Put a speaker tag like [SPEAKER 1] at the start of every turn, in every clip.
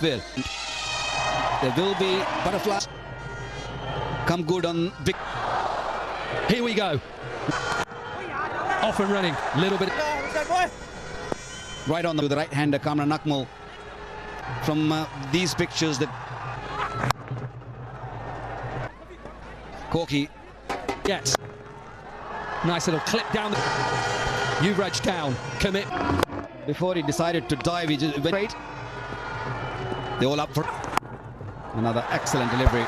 [SPEAKER 1] There will be butterflies. Come good on big.
[SPEAKER 2] Here we go. Off and running. Little bit.
[SPEAKER 1] Right on the right-hander, Kamran Akmal. From these pictures that Corky.
[SPEAKER 2] Yes. Nice little clip down. Yuvraj down. Commit.
[SPEAKER 1] Before he decided to dive, he just went straight. They all up for another excellent delivery.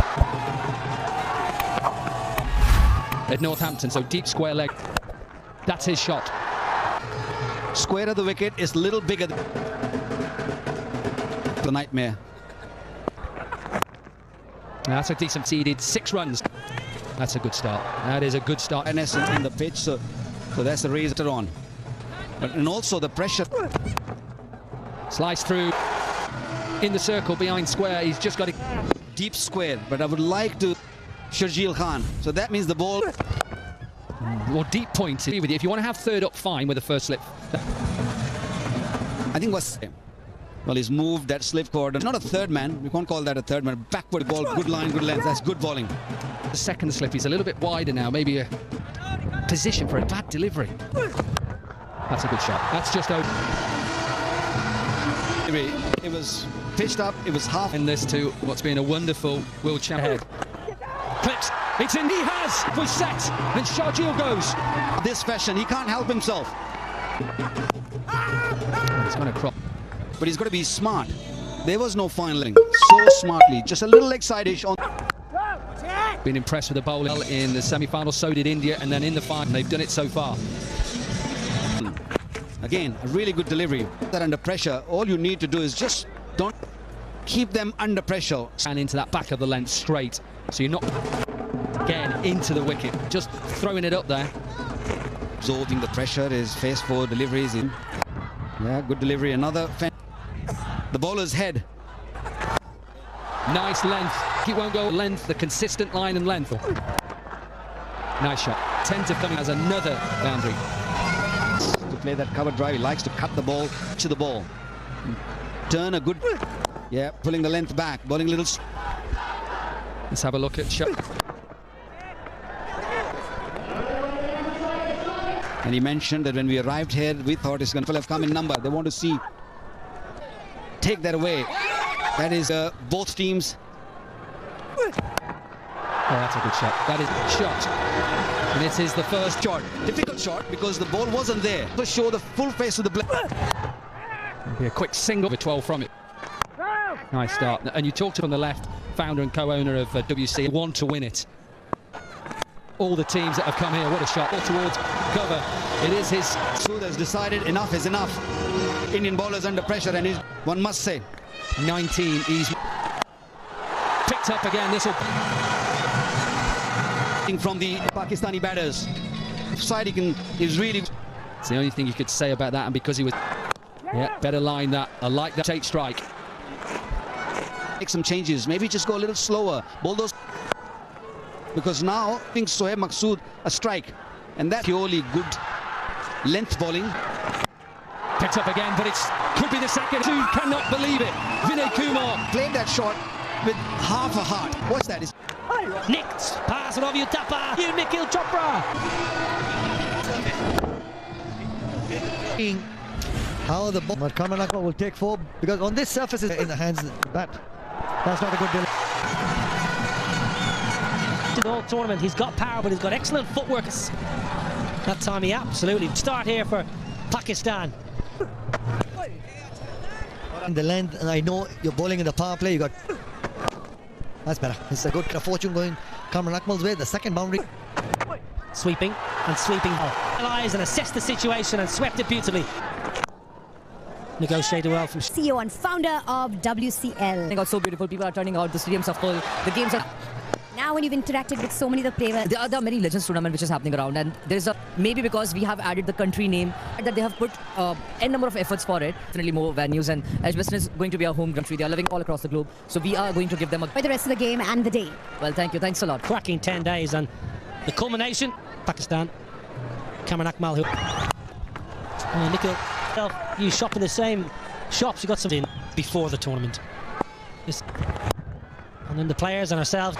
[SPEAKER 2] At Northampton, so deep square leg. That's his shot.
[SPEAKER 1] Square of the wicket is a little bigger than the nightmare.
[SPEAKER 2] That's a decent seeded 6 runs. That's a good start. That is a good start.
[SPEAKER 1] In essence, in the pitch, so that's the reason on. And also the pressure.
[SPEAKER 2] Slice through. In the circle behind square, he's just got a
[SPEAKER 1] deep square, but I would like to Sharjeel Khan. So that means the ball.
[SPEAKER 2] Or deep point. With you. If you want to have third up, fine with the first slip.
[SPEAKER 1] I think was well, he's moved that slip forward. Not a third man. We can't call that a third man. Backward ball, good line, good length. That's good bowling.
[SPEAKER 2] The second slip, he's a little bit wider now. Maybe a position for a bad delivery. That's a good shot. That's just over.
[SPEAKER 1] It was pitched up. It was half.
[SPEAKER 2] In this to what's been a wonderful world champion. Clips. It's in. He has. Was set. And Sharjeel goes.
[SPEAKER 1] This fashion, he can't help himself.
[SPEAKER 2] He's going to crop.
[SPEAKER 1] But he's got to be smart. There was no finaling. So smartly. Just a little leg side-ish on.
[SPEAKER 2] Been impressed with the bowling in the semi-final. So did India. And then in the final, they've done it so far.
[SPEAKER 1] Again, a really good delivery. That under pressure, all you need to do is just don't keep them under pressure.
[SPEAKER 2] And into that back of the length straight. So you're not getting into the wicket. Just throwing it up there.
[SPEAKER 1] Absorbing the pressure, his face forward deliveries in. Yeah, good delivery. Another. The bowler's head.
[SPEAKER 2] Nice length. He won't go length, the consistent line and length. Nice shot. Tentative coming as another boundary.
[SPEAKER 1] To play that cover drive, he likes to cut the ball to the ball. Turn a good. Yeah, pulling the length back, bowling a little.
[SPEAKER 2] Let's have a look at shot.
[SPEAKER 1] And he mentioned that when we arrived here, we thought it's going to have come in number. They want to see. Take that away. That is both teams.
[SPEAKER 2] Oh, that's a good shot. That is a shot. And it is the first
[SPEAKER 1] shot. Difficult shot because the ball wasn't there. To show the full face of the blade.
[SPEAKER 2] Be a quick single with 12 from it. Nice start. And you talked on the left, founder and co-owner of WC, want to win it. All the teams that have come here, what a shot. All towards cover. It is his.
[SPEAKER 1] Sood has decided enough is enough. Indian bowlers under pressure, and one must say
[SPEAKER 2] 19. He's picked up again. This will
[SPEAKER 1] from the Pakistani batters. Side he's really.
[SPEAKER 2] It's the only thing you could say about that, and because he was. Yeah, better line that. I like that take strike.
[SPEAKER 1] Make some changes. Maybe just go a little slower. Bowl those. Because now thinks Sohaib Maqsood a strike, and that purely good length bowling.
[SPEAKER 2] Picked up again, but it could be the second. You cannot believe it. Vinay Kumar
[SPEAKER 1] played that shot with half a heart. What's that?
[SPEAKER 3] Nicked pass of Utapa. You Nikhil Chopra.
[SPEAKER 4] How the ball Kamran Akmal will take 4 because on this surface is in the hands of the bat. That's not a good deal.
[SPEAKER 3] In all tournament, he's got power, but he's got excellent footwork. That time he absolutely start here for Pakistan.
[SPEAKER 4] In the length, and I know you're bowling in the power play. You got that's better. It's a good fortune going Kamran Akmal's way. The second boundary,
[SPEAKER 3] sweeping and sweeping. Analyze and assess the situation and swept it beautifully. Negotiated well from
[SPEAKER 5] CEO and founder of WCL. They got so beautiful. People are turning out. The stadiums are full. The games are. Now when you've interacted with so many of the players, there are many Legends tournament which is happening around, and there is maybe because we have added the country name that they have put n number of efforts for it. Definitely more venues, and Edgbaston is going to be our home country. They are living all across the globe, so we are going to give them by the rest of the game and the day. Well, thank you, thanks a lot.
[SPEAKER 3] Cracking 10 days, and the culmination, Pakistan, Kamran Akmal, who Nikhil, you shop in the same shops. You got some in before the tournament. And then the players and ourselves,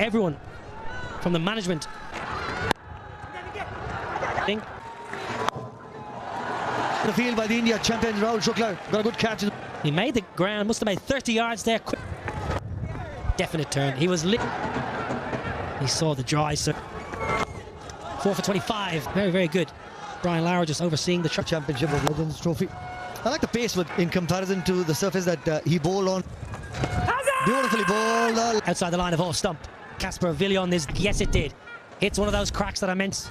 [SPEAKER 3] everyone from the management.
[SPEAKER 4] The field by the India champions Rahul Shukla. Got a good catch.
[SPEAKER 3] He made the ground, must have made 30 yards there. Quick. Definite turn. He was lit. He saw the dry, so 4 for 25. Very, very good. Brian Lauer just overseeing the
[SPEAKER 4] Championship of Legends trophy. I like the pace in comparison to the surface that he bowled on. Beautifully bowled.
[SPEAKER 3] Outside the line of off stump. Casper Villion this. Yes, it did. Hits one of those cracks that I meant.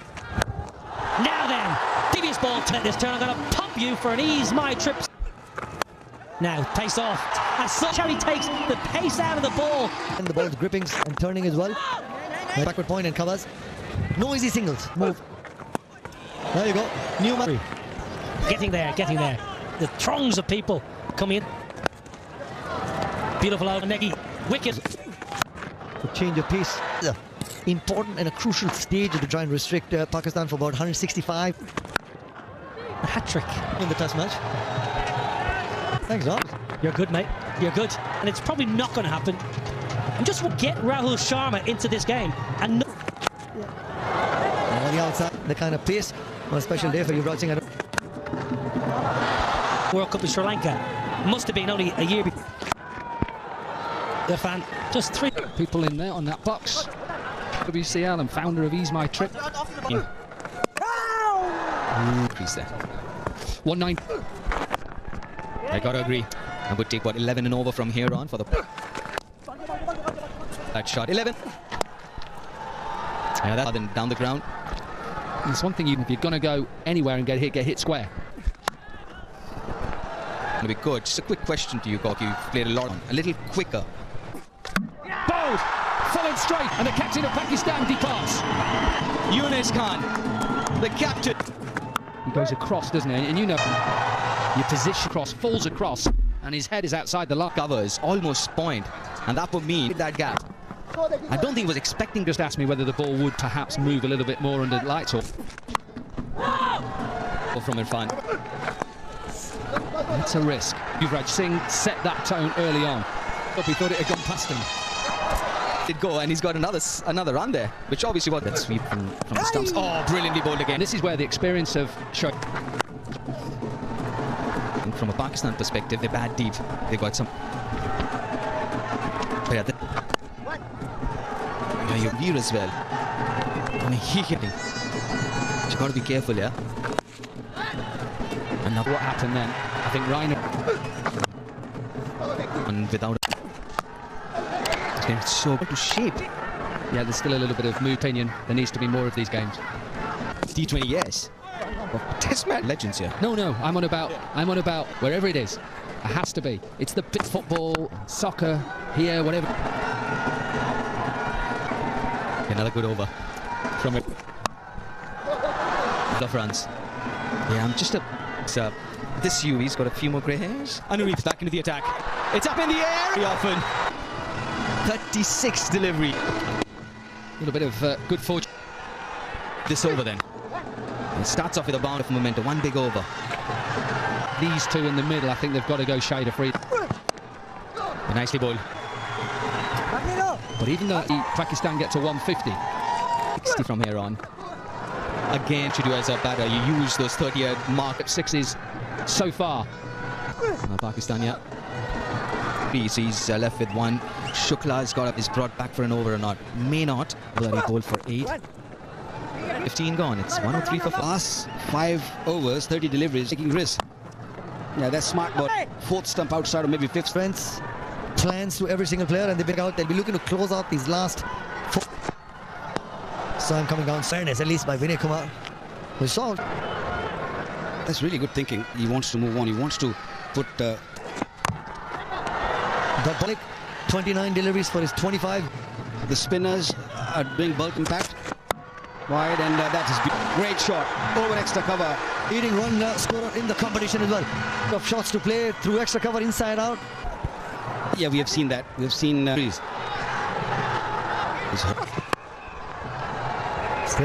[SPEAKER 3] Now then, devious ball to this turn. I'm going to pop you for an ease my trip. Now, pace off. And such how he takes the pace out of the ball.
[SPEAKER 4] And the ball's gripping and turning as well. Backward point and covers. No easy singles. Move. There you go. New man.
[SPEAKER 3] Getting there, getting there. The throngs of people coming in. Beautiful out Negi. Wicket.
[SPEAKER 4] To change of pace. Important and a crucial stage to try and restrict Pakistan for about 165.
[SPEAKER 3] A hat-trick
[SPEAKER 4] in the test match. Thanks, Rob.
[SPEAKER 3] You're good, mate. You're good. And it's probably not going to happen. And just get Rahul Sharma into this game. And no
[SPEAKER 4] on the outside, the kind of pace. On a special day for Yuvraj Singh.
[SPEAKER 3] World Cup in Sri Lanka. Must have been only a year before. The fan, just 3
[SPEAKER 2] people in there on that box. WCL and founder of Ease My Trip.
[SPEAKER 6] Increase there. 1-9. I gotta agree. I would take what 11 and over from here on for the that shot. 11. Yeah, that then down the ground.
[SPEAKER 2] It's one thing if you're gonna go anywhere and get hit square.
[SPEAKER 6] Gonna be good. Just a quick question to you, Gorky. You've played a lot on. A little quicker.
[SPEAKER 2] Bowled, falling straight, and the captain of Pakistan departs.
[SPEAKER 6] Yunus Khan, the captain.
[SPEAKER 2] He goes across, doesn't he? And you know, your position across, falls across, and his head is outside the line.
[SPEAKER 6] Covers almost point, and that would mean that gap. I don't think he was expecting.
[SPEAKER 2] Just asked me whether the ball would perhaps move a little bit more under the lights or
[SPEAKER 6] from Irfan.
[SPEAKER 2] It's a risk. Yuvraj Singh set that tone early on, but we thought it had gone past him.
[SPEAKER 6] Did go, and he's got another run there, which obviously was that sweep from the stumps. Oh, brilliantly bowled again.
[SPEAKER 2] This is where the experience of
[SPEAKER 6] And from a Pakistan perspective, they bat deep. They got some. But yeah, your view as well. I mean, he hitting. You got to be careful, yeah.
[SPEAKER 2] And now what happened then? I think Reiner.
[SPEAKER 6] And without. This game's so good to shape.
[SPEAKER 2] Yeah, there's still a little bit of mood opinion. There needs to be more of these games.
[SPEAKER 6] T20, yes. Test match legends here.
[SPEAKER 2] No, I'm on about wherever it is. It has to be. It's the bit football, soccer, here, whatever.
[SPEAKER 6] Another good over from it. Love runs. Yeah, I'm just this UV's got a few more grey hairs. Anureep's back into the attack. It's up in the air. Very often. 36 delivery.
[SPEAKER 2] A little bit of good fortune.
[SPEAKER 6] This over then. It starts off with a bound of momentum. One big over.
[SPEAKER 2] These two in the middle, I think they've got to go shade of free.
[SPEAKER 6] Nicely bowled.
[SPEAKER 2] But even though Pakistan get to 150,
[SPEAKER 6] 60 from here on. Again, should you as a batter, you use those 30-yard mark at
[SPEAKER 2] sixes so far.
[SPEAKER 6] Pakistan, yeah. He's left with one. Shukla's got up, is brought back for an over or not. May not. Will he bowl for 8? 15 gone. It's 103 for 4.
[SPEAKER 1] Last 5 overs, 30 deliveries, taking risks. Yeah, that's smart, but 4th stump outside or maybe 5th.
[SPEAKER 4] Friends, plans to every single player, and they pick out. They'll be looking to close out these last 4. So I'm coming down. Fairness, at least by Vinay Kumar. We saw.
[SPEAKER 1] That's really good thinking. He wants to move on. He wants to put.
[SPEAKER 4] Balik, 29 deliveries for his 25.
[SPEAKER 1] The spinners are doing bulk impact. Wide, and that is great shot over extra cover.
[SPEAKER 4] Leading run scorer in the competition as well. Of shots to play through extra cover inside out.
[SPEAKER 1] Yeah, we have seen that. We have seen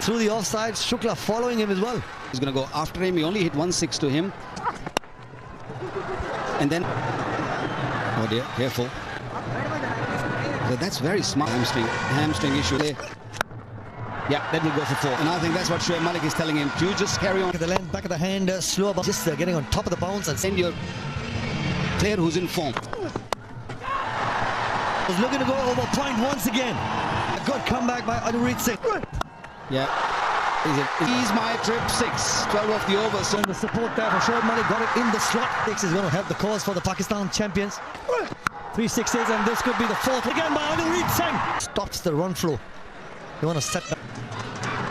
[SPEAKER 4] through the offside. Shukla following him as well.
[SPEAKER 1] He's going to go after him. He only hit 1-6 to him, and then Oh dear, careful. But that's very smart. Hamstring issue there. Yeah, that will go for 4. And I think that's what Shoaib Malik is telling him. You just carry on.
[SPEAKER 4] At the length, back of the hand, slow, but just getting on top of the bounce and
[SPEAKER 1] Send your player who's in form.
[SPEAKER 4] was looking to go over point once again. A good comeback by Anurit Singh.
[SPEAKER 1] Yeah. He's my trip 6. 12 off the over. So
[SPEAKER 4] And the support there for Shoaib Malik got it in the slot. This is going to help the cause for the Pakistan champions. 3 sixes, and this could be the 4th again by Anurit Singh. Stops the run flow. You want to set that.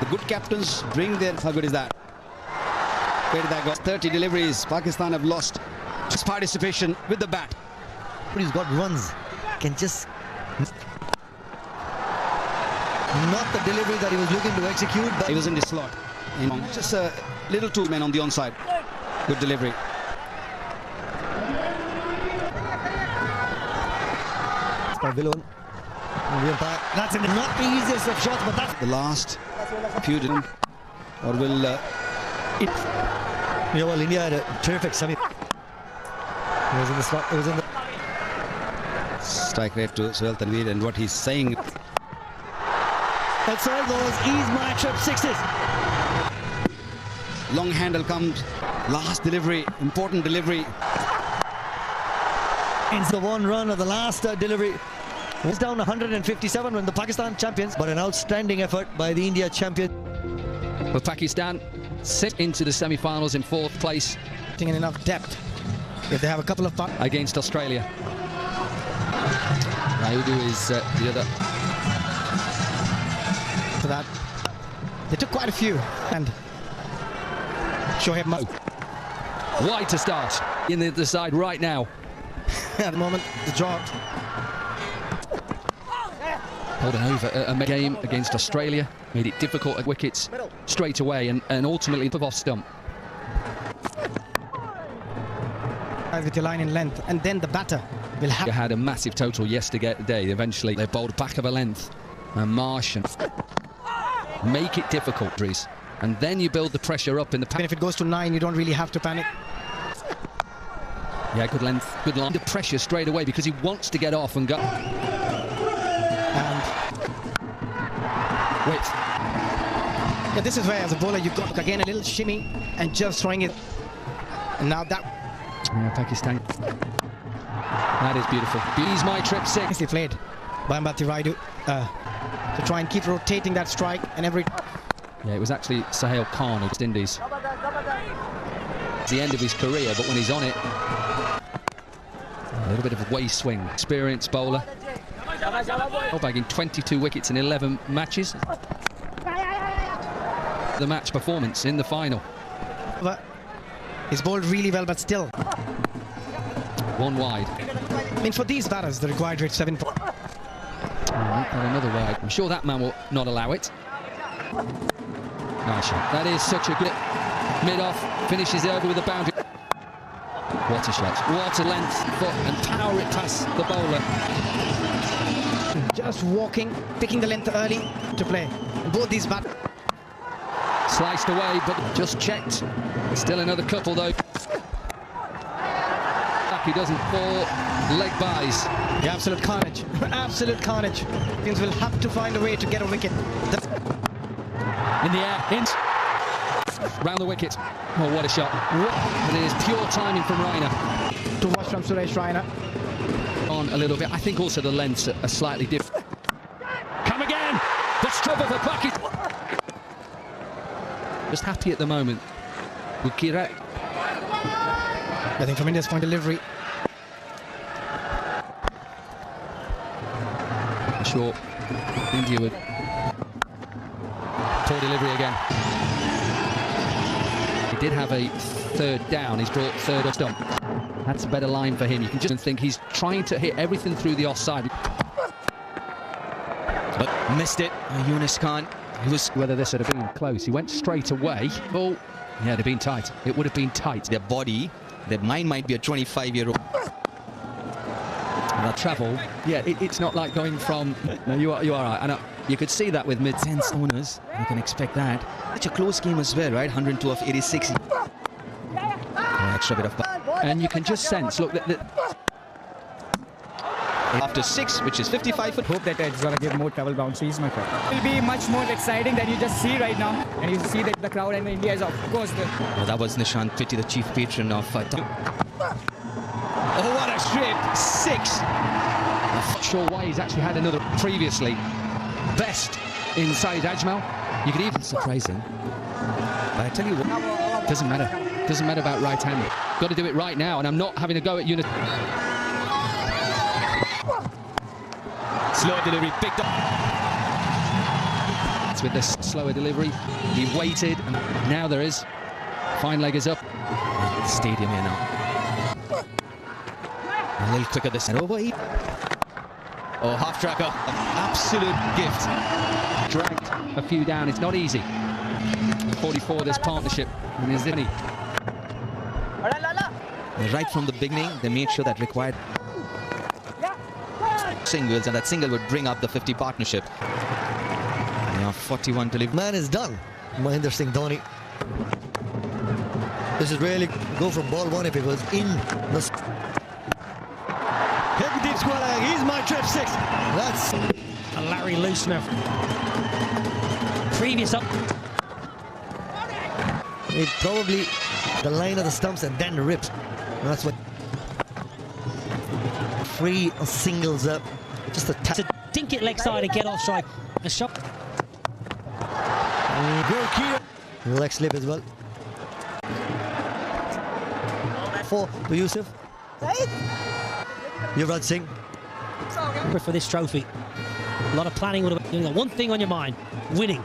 [SPEAKER 1] the good captains bring their... How good is that? Where did that go? 30 deliveries. Pakistan have lost his participation with the bat.
[SPEAKER 4] But he's got runs. Can just... Not the delivery that he was looking to execute, but...
[SPEAKER 1] He was in the slot. Just a little 2 men on the onside. Good delivery.
[SPEAKER 4] By Vilon. That's not the easiest of shots, but that's...
[SPEAKER 1] The last few didn't. Or will...
[SPEAKER 4] Yeah, well, India had a terrific semi. He was in the slot. It was in the...
[SPEAKER 1] Strike rate to Suhail Tanveer, and what he's saying...
[SPEAKER 4] That's all those ease my trip 6s.
[SPEAKER 1] Long handle comes. Last delivery. Important delivery.
[SPEAKER 4] It's the 1 run of the last delivery. Was down 157 when the Pakistan champions, but an outstanding effort by the India champion.
[SPEAKER 2] Well, Pakistan sit into the semi-finals in 4th place
[SPEAKER 7] In enough depth. If they have a couple of
[SPEAKER 2] against Australia. Rayudu is the other.
[SPEAKER 7] for that, they took quite a few. And Shoaib Malik
[SPEAKER 2] Wide to start in the side right now.
[SPEAKER 7] at the moment, the job.
[SPEAKER 2] Holding over a game against Australia, made it difficult at wickets straight away, and ultimately off stump.
[SPEAKER 7] With your line in length, and then the batter will have.
[SPEAKER 2] They had a massive total yesterday. Eventually, they bowled back of a length, and Marsh and make it difficult, Reece. And then you build the pressure up in the.
[SPEAKER 7] And if it goes to 9, you don't really have to panic.
[SPEAKER 2] Yeah, good length, good line. The pressure straight away because he wants to get off and go.
[SPEAKER 7] And
[SPEAKER 2] Width.
[SPEAKER 7] yeah, this is where, as a bowler, you've got again a little shimmy and just throwing it. And now that.
[SPEAKER 2] Yeah, Pakistan. That is beautiful. He's my trip 6.
[SPEAKER 7] Nicely played by Ambati Raidu to try and keep rotating that strike, and every.
[SPEAKER 2] Yeah, it was actually Sohail Khan of West Indies. It's the end of his career, but when he's on it, a little bit of a way swing. Experienced bowler. Bagging 22 wickets in 11 matches. The match performance in the final.
[SPEAKER 7] He's bowled really well, but still.
[SPEAKER 2] 1 wide.
[SPEAKER 7] I mean, for these batters, the required rate 7.
[SPEAKER 2] And another wide. I'm sure that man will not allow it. Nice shot. That is such a good mid-off. Finishes over with a boundary. What a shot. What a length, foot, and power it past the bowler.
[SPEAKER 7] Just walking, picking the length early to play. And both these batters.
[SPEAKER 2] Sliced away, but just checked. Still another couple, though. He doesn't fall. Leg buys.
[SPEAKER 7] The absolute carnage. Absolute carnage. Things will have to find a way to get a wicket.
[SPEAKER 2] In the air, in. Round the wicket. Oh, what a shot. And it is pure timing from Raina.
[SPEAKER 7] To watch from Suresh Raina.
[SPEAKER 2] On a little bit. I think also the lengths are slightly different. Come again. The struggle for Pakistan. Just happy at the moment. Bukira.
[SPEAKER 7] I think from India's point delivery.
[SPEAKER 2] I'm sure India would. Poor delivery again. He did have a 3rd down. He's brought 3rd up stump. That's a better line for him. You can just think he's trying to hit everything through the offside.
[SPEAKER 6] But missed it. Yunus Khan. He was.
[SPEAKER 2] Whether this would have been close. He went straight away. Oh, yeah, it'd have been tight. It would have been tight.
[SPEAKER 6] Their body, their mind might be a 25-year-old.
[SPEAKER 2] That travel, yeah, it's not like going from. No, you are right. I know you could see that with
[SPEAKER 6] Sense owners, you can expect that. Such a close game as well, right? 102 of 86. Extra bit of.
[SPEAKER 2] and you can just sense. Look,
[SPEAKER 6] after 6, which is 55 foot.
[SPEAKER 8] Hope that it's going to give more travel bounces, my friend. It will be much more exciting than you just see right now. And you see that the crowd and India is, of course,
[SPEAKER 6] Well, that was Nishant Pitti, the chief patron of
[SPEAKER 2] Oh, what a strip! 6. Not sure why he's actually had another previously. Best inside Ajmal. You could even surprising. But I tell you what, doesn't matter. Doesn't matter about right hand. Got to do it right now, and I'm not having a go at unit. Slow delivery, big. It's with this slower delivery. He waited, and now there is. Fine leg is up.
[SPEAKER 6] stadium here now. A little quicker this and over. Oh, half tracker, absolute gift.
[SPEAKER 2] Dragged a few down, it's not easy. 44 this partnership, and is any.
[SPEAKER 6] Right from the beginning, they made sure that required singles, and that single would bring up the 50 partnership. Now 41 to live.
[SPEAKER 4] Man is done. Mahendra Singh Dhoni. This is really go from ball one if it was in the. Hit deep square leg. He's my trip 6. That's
[SPEAKER 3] a Larry Loosener. Previous up.
[SPEAKER 4] It probably the line of the stumps and then ripped. And that's what. 3 singles up. Just a tap.
[SPEAKER 3] To dink it leg side and get off strike. A shot.
[SPEAKER 4] Good keeper. Leg slip as well. 4 to Yusuf. Yuvraj Singh.
[SPEAKER 3] For this trophy. A lot of planning would have been one thing on your mind. Winning.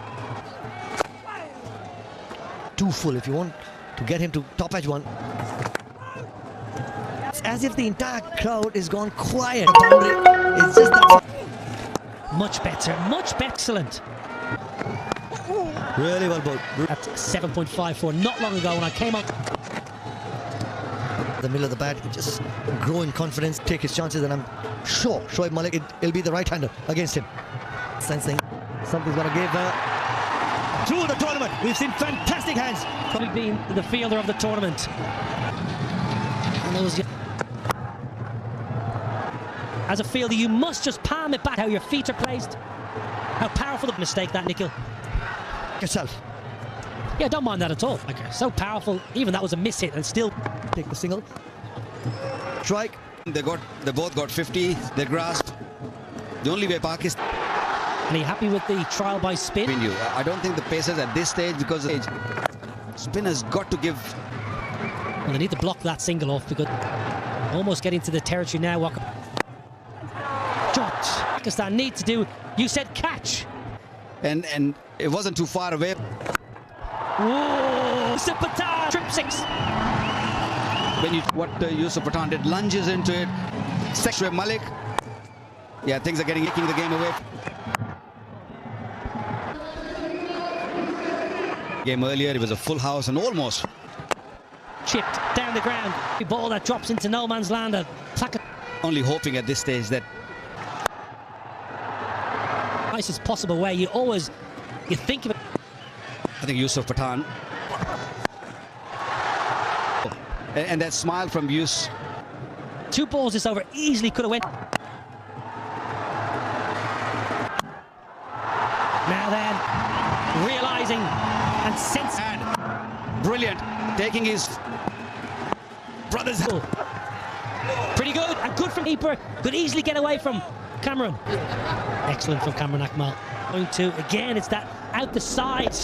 [SPEAKER 4] Too full if you want to get him to top edge one. It's as if the entire crowd is gone quiet about it. It's just that.
[SPEAKER 3] Much better. Much better. Excellent.
[SPEAKER 4] Really well bowled.
[SPEAKER 3] At 7.54 not long ago when I came up.
[SPEAKER 4] The middle of the bat, just grow in confidence, take his chances, and I'm sure Shoaib Malik, it'll be the right-hander against him. Sensing something's going to give through the tournament. We've seen fantastic hands.
[SPEAKER 3] Probably being the fielder of the tournament. And those, as a fielder, you must just palm it back how your feet are placed. How powerful the mistake that, Nikhil.
[SPEAKER 4] Yourself.
[SPEAKER 3] Yeah, don't mind that at all. Like, so powerful. Even that was a miss hit and still
[SPEAKER 4] take the single. Strike.
[SPEAKER 1] They both got 50. They grasped. The only way Pakistan.
[SPEAKER 3] And are you happy with the trial by spin?
[SPEAKER 1] I don't think the Pacers at this stage, because of age, spin has got to give.
[SPEAKER 3] Well, they need to block that single off because almost getting to the territory now. What Pakistan need to do? You said catch.
[SPEAKER 1] And it wasn't too far away.
[SPEAKER 3] Whoa! Yusuf Pathan, trip 6.
[SPEAKER 1] When what Yusuf Pathan did, lunges into it. Shoaib Malik. Yeah, things are taking the game away. Game earlier, it was a full house and almost
[SPEAKER 3] chipped down the ground. A ball that drops into no man's land.
[SPEAKER 1] Only hoping at this stage that
[SPEAKER 3] nicest possible way. You think of it.
[SPEAKER 1] I think Yusuf Pathan. And that smile from Yus.
[SPEAKER 3] 2 balls this over, easily could have went. Now then, realising and sensing.
[SPEAKER 1] Brilliant, taking his brother's.
[SPEAKER 3] Pretty good, and good from keeper. Could easily get away from Cameron. Excellent from Cameron Akmal. Going to, again, it's that out the side.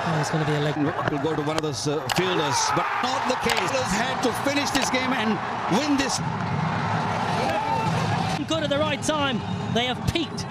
[SPEAKER 3] Oh, it's going to be a leg.
[SPEAKER 1] Will go to one of those fielders, but not the case. Fielders had to finish this game and win this.
[SPEAKER 3] Good at the right time. They have peaked.